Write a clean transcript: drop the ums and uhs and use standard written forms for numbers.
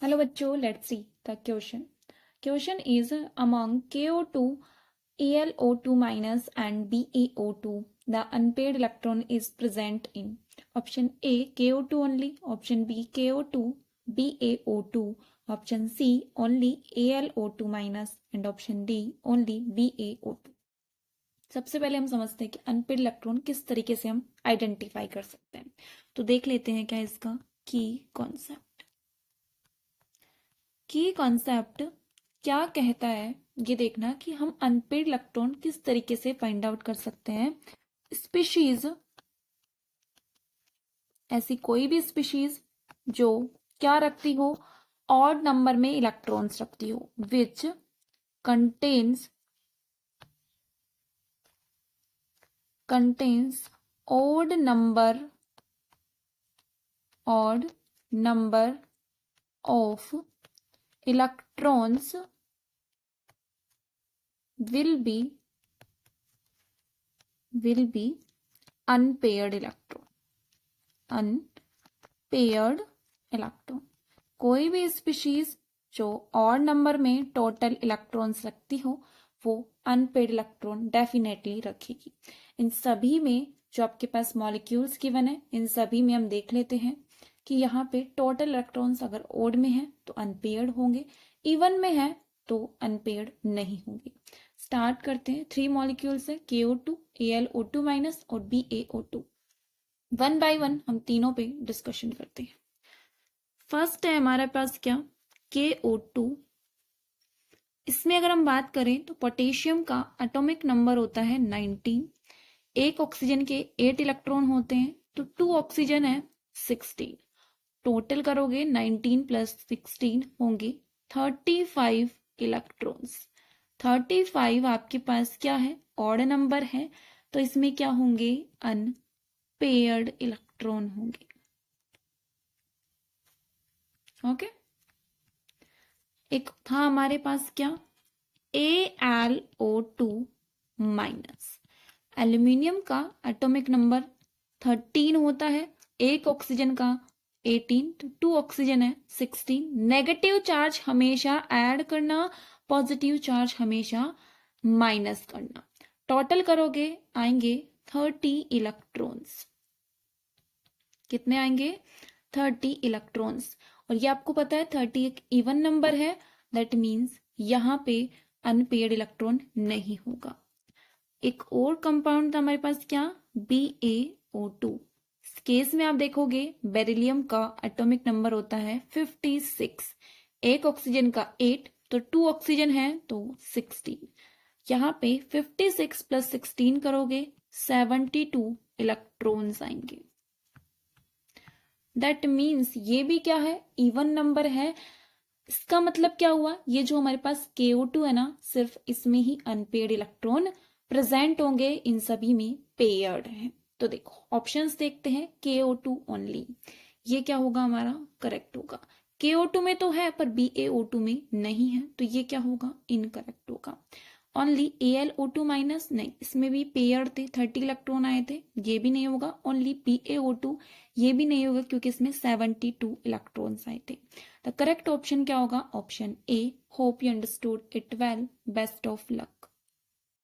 Hello bachcho, let's see the question. Question is among KO2, AlO2 minus and BaO2, the unpaired electron is present in option A KO2 only, option B KO2, BaO2, option C only AlO2 minus and option D only BaO2. सबसे पहले हम समझते हैं कि unpaired electron किस तरीके से हम आइडेंटिफाई कर सकते हैं। तो देख लेते हैं क्या इसका की कॉन्सेप्ट। की कॉन्सेप्ट क्या कहता है ये देखना कि हम अनपेड इलेक्ट्रॉन किस तरीके से फाइंड आउट कर सकते हैं। स्पीशीज, ऐसी कोई भी स्पीशीज जो क्या रखती हो, ऑड नंबर में इलेक्ट्रॉन्स रखती हो, which contains odd number of electrons will be unpaired electron। कोई भी स्पीशीज जो ऑड नंबर में टोटल इलेक्ट्रॉन्स रखती हो वो अनपेड इलेक्ट्रॉन डेफिनेटली रखेगी। इन सभी में जो आपके पास मॉलिक्यूल्स गिवन है, इन सभी में हम देख लेते हैं कि यहाँ पे टोटल इलेक्ट्रॉन्स अगर ओड में है तो अनपेयर्ड होंगे, इवन में है तो अनपेयर्ड नहीं होंगे। स्टार्ट करते हैं। 3 मॉलिक्यूल्स है KO2, AlO2 माइनस और BaO2। वन बाय वन हम तीनों पे डिस्कशन करते हैं। फर्स्ट है हमारे पास क्या KO2। इसमें अगर हम बात करें तो पोटेशियम का एटॉमिक नंबर होता है 19, एक ऑक्सीजन के 8 इलेक्ट्रॉन होते हैं तो 2 ऑक्सीजन है 16। टोटल करोगे 19 प्लस 16 होंगे 35 इलेक्ट्रॉन्स। 35 आपके पास क्या है, ऑड नंबर है, तो इसमें क्या होंगे, अनपेयर्ड इलेक्ट्रॉन होंगे। ओके। एक था हमारे पास क्या AlO2 माइनस। एल्यूमिनियम का एटॉमिक नंबर 13 होता है, एक ऑक्सीजन का 18 तो 2 ऑक्सीजन है 16। नेगेटिव चार्ज हमेशा ऐड करना, पॉजिटिव चार्ज हमेशा माइनस करना। टोटल करोगे आएंगे 30 इलेक्ट्रॉन्स। कितने आएंगे, 30 इलेक्ट्रॉन्स। और ये आपको पता है 30 एक इवन नंबर है, दैट मीन्स यहां पे अनपेयर्ड इलेक्ट्रॉन नहीं होगा। एक और कंपाउंड था हमारे पास क्या, BaO2। इस केस में आप देखोगे बेरिलियम का एटॉमिक नंबर होता है 56, एक ऑक्सीजन का 8 तो 2 ऑक्सीजन है तो 16। यहाँ पे 56 प्लस 16 करोगे 72 इलेक्ट्रॉन्स आएंगे। दैट मीन्स ये भी क्या है, इवन नंबर है। इसका मतलब क्या हुआ, ये जो हमारे पास KO2 है ना, सिर्फ इसमें ही अनपेयर्ड इलेक्ट्रॉन प्रेजेंट होंगे, इन सभी में पेयर्ड है। तो देखो ऑप्शंस देखते हैं, KO2 ओनली, ये क्या होगा हमारा, करेक्ट होगा। KO2 में तो है पर BaO2 में नहीं है, तो ये क्या होगा, इनकरेक्ट होगा। ओनली AlO2 माइनस, नहीं, इसमें भी पेयर थे, 30 इलेक्ट्रॉन आए थे, ये भी नहीं होगा। ओनली BaO2, ये भी नहीं होगा क्योंकि इसमें 72 इलेक्ट्रॉन्स आए थे। द करेक्ट ऑप्शन क्या होगा, option A. Hope you understood it well, best of luck.